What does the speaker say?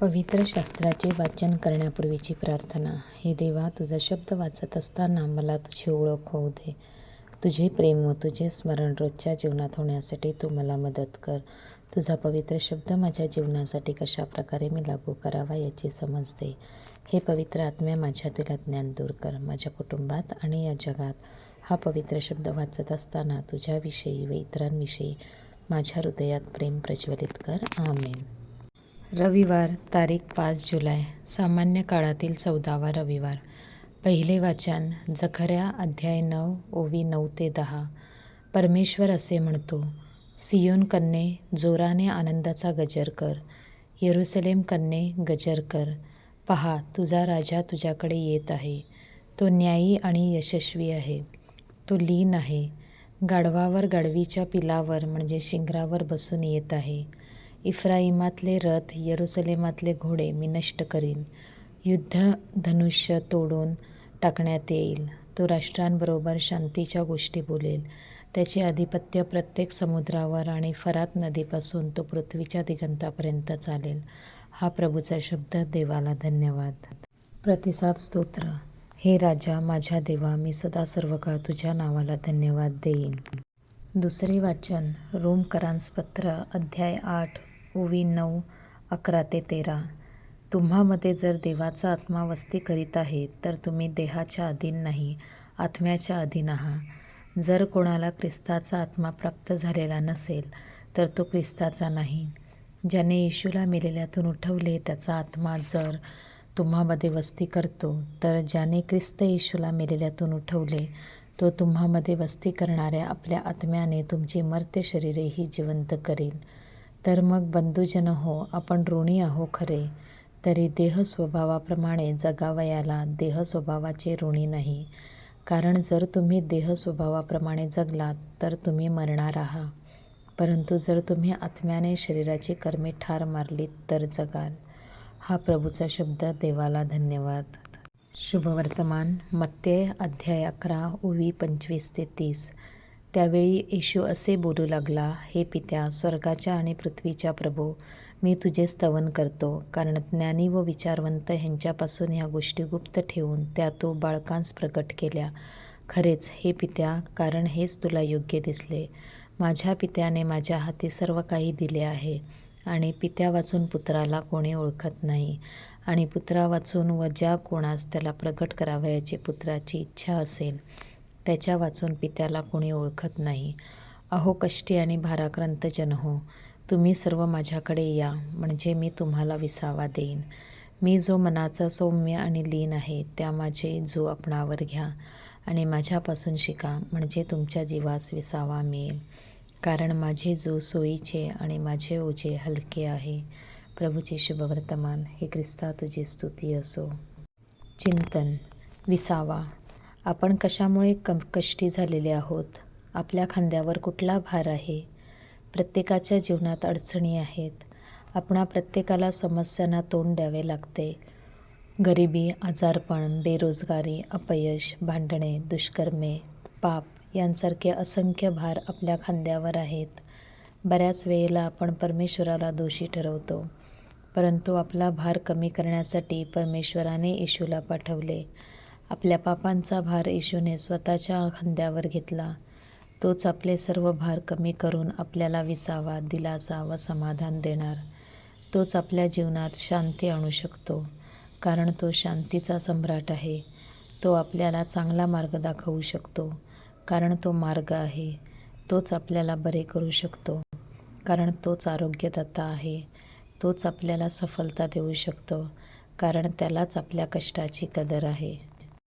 पवित्र शास्त्राचे वाचन करण्यापूर्वीची प्रार्थना. हे देवा, तुझा शब्द वाचत असताना मला तुझी ओळख होऊ दे. तुझे प्रेम व तुझे स्मरण रोजच्या जीवनात होण्यासाठी तू मला मदत कर. तुझा पवित्र शब्द माझ्या जीवनासाठी कशा प्रकारे मी लागू करावा याची समज दे. हे पवित्र आत्म्या, माझ्यातील अज्ञान दूर कर. माझ्या कुटुंबात आणि या जगात हा पवित्र शब्द वाचत असताना तुझ्याविषयी व इतरांविषयी माझ्या हृदयात प्रेम प्रज्वलित कर. आमेन. रविवार, तारीख 5 जुलै. सामान्य काळातील 14वा रविवार. पहिले वाचन जकर्या अध्याय 9 ओवी 9 ते 10. परमेश्वर असे म्हणतो, सियोन कन्ये, जोराने आनंदाचा गजर कर. येरुशलेम कन्ये, गजर कर. पहा, तुझा राजा तुझ्याकडे येत आहे. तो न्यायी आणि यशस्वी आहे. तो लीन आहे. गाढवावर, गाढवीच्या पिलावर म्हणजे शिंगरावर बसून येत आहे. इफ्राईमातले रथ, येरुशलेमातले घोडे मी नष्ट करीन. युद्धधनुष्य तोडून टाकण्यात येईल. तो राष्ट्रांबरोबर शांतीच्या गोष्टी बोलेल. त्याचे आधिपत्य प्रत्येक समुद्रावर आणि फरात नदीपासून तो पृथ्वीच्या दिगंतापर्यंत चालेल. हा प्रभूचा शब्द. देवाला धन्यवाद. प्रतिसाद स्तोत्र. हे राजा, माझ्या देवा, मी सदा सर्वकाळ तुझ्या नावाला धन्यवाद देईन. दुसरे वाचन रोमकरांसपत्र अध्याय 8 ओवी 9, 11 ते 13. तुम्हामध्ये जर देवाचा आत्मा वस्ती करीत आहे, तर तुम्ही देहाच्या अधीन नाही, आत्म्याच्या अधीन आहात. जर कोणाला ख्रिस्ताचा आत्मा प्राप्त झालेला नसेल, तर तो ख्रिस्ताचा नाही. ज्याने येशूला मेलेल्यातून उठवले, त्याचा आत्मा जर तुम्हामध्ये वस्ती करतो, तर ज्याने ख्रिस्त येशूला मेलेल्यातून उठवले, तो तुम्हामध्ये वस्ती करणाऱ्या आपल्या आत्म्याने तुमची मर्त्य शरीरेही जिवंत करील. तर मग बंधुजन हो, आपण ऋणी आहो खरे, तरी देह स्वभावाप्रमाणे जगावयाला देह स्वभावाचे ऋणी नाही. कारण जर तुम्ही देह स्वभावाप्रमाणे जगलात, तर तुम्ही मरणार आहात. परंतु जर तुम्ही आत्म्याने शरीराची कर्मे ठार मारलीत, तर जगाल. हा प्रभूचा शब्द. देवाला धन्यवाद. शुभवर्तमान. मत्तेय अध्याय 11 ओवी 25 ते 30. त्यावेळी येशू असे बोलू लागला, हे पित्या, स्वर्गाच्या आणि पृथ्वीच्या प्रभो, मी तुझे स्तवन करतो, कारण ज्ञानी व विचारवंत ह्यांच्यापासून ह्या गोष्टी गुप्त ठेवून त्या तू बाळकांस प्रकट केल्या. खरेच, हे पित्या, कारण हेच तुला योग्य दिसले. माझ्या पित्याने माझ्या हाती सर्व काही दिले आहे, आणि पित्या वाचून पुत्राला कोणी ओळखत नाही, आणि पुत्रा वाचून व ज्या कोणास त्याला प्रगट करावयाची पुत्राची इच्छा असेल, त्याच्या वाचून पित्याला कोणी ओळखत नाही. अहो कष्टी आणि भाराक्रांत जन हो, तुम्ही सर्व माझ्याकडे या, म्हणजे मी तुम्हाला विसावा देईन. मी जो मनाचा सौम्य आणि लीन आहे, त्या माझे जो आपणावर घ्या, आणि माझ्यापासून शिका, म्हणजे तुमच्या जीवास विसावा मिळेल. कारण माझे जो सोयीचे आणि माझे ओझे हलके आहे. प्रभूचे शुभवर्तमान. हे ख्रिस्ता, तुझी स्तुती असो. चिंतन. विसावा. आपण कशामुळे कष्टी झालेले आहोत? आपल्या खांद्यावर कुठला भार आहे? प्रत्येकाच्या जीवनात अडचणी आहेत. आपणा प्रत्येकाला समस्यांना तोंड द्यावे लागते. गरिबी, आजारपण, बेरोजगारी, अपयश, भांडणे, दुष्कर्मे, पाप यांसारखे असंख्य भार आपल्या खांद्यावर आहेत. बऱ्याच वेळेला आपण परमेश्वराला दोषी ठरवतो. परंतु आपला भार कमी करण्यासाठी परमेश्वराने येशूला पाठवले. आपल्या पापांचा भार येशूने स्वतःच्या खांद्यावर घेतला. तोच आपले सर्व भार कमी करून आपल्याला विसावा, दिलासा व समाधान देणार. तोच आपल्या जीवनात शांती आणू शकतो, कारण तो शांतीचा सम्राट आहे. तो आपल्याला चांगला मार्ग दाखवू शकतो, कारण तो मार्ग आहे. तोच आपल्याला बरे करू शकतो, कारण तोच आरोग्यदाता आहे. तोच आपल्याला सफलता देऊ शकतो, कारण त्यालाच आपल्या कष्टाची कदर आहे.